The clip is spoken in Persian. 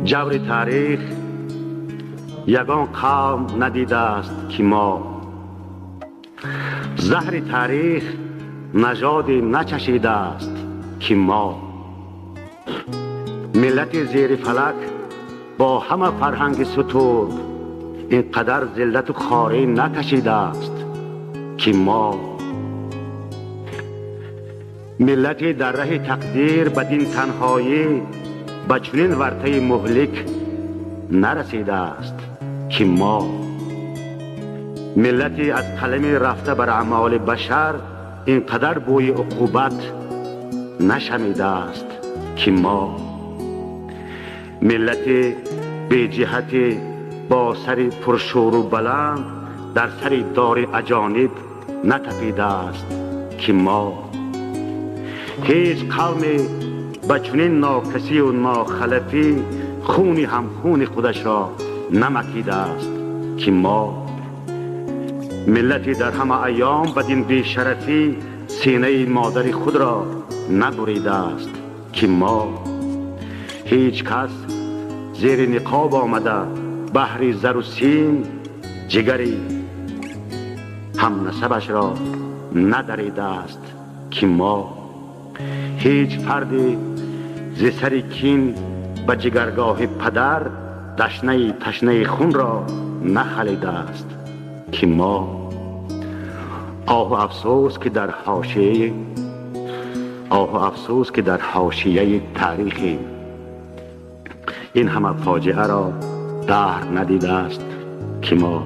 جور تاریخ یگان قوم ندیده است که ما، زهر تاریخ نژادی نچشیده است که ما. ملت زیر فلک با همه فرهنگ سترگ اینقدر ذلت و خواری نکشیده است که ما. ملتی در ره تقدیر بدین تنهایی به چنین ورطه مهلک نرسیده است که ما. ملتی از قلم رفته بر اعمال بشر اینقدر بوی عقوبت نشنیده است که ما. ملتی بی جهتی با سر پرشور و بلند در سر دار اجانب نتپیده است که ما. هیچ قومی به چنین ناکسی و ناخلفی خونی هم خون خودش را نمکیده است که ما. ملتی در همه ایام بدین بی‌شرفی سینه مادر خود را نبریده است که ما. هیچ کس زیر نقاب آمده بحر زر و سیم جگری هم نسبش را ندریده است که ما. هیچ فردی ز سر کین به جگرگاه پدر تشنه خون را نخلیده است که ما. آه و افسوس که در حاشیه تاریخی این همه فاجعه را دهر ندیده است که ما.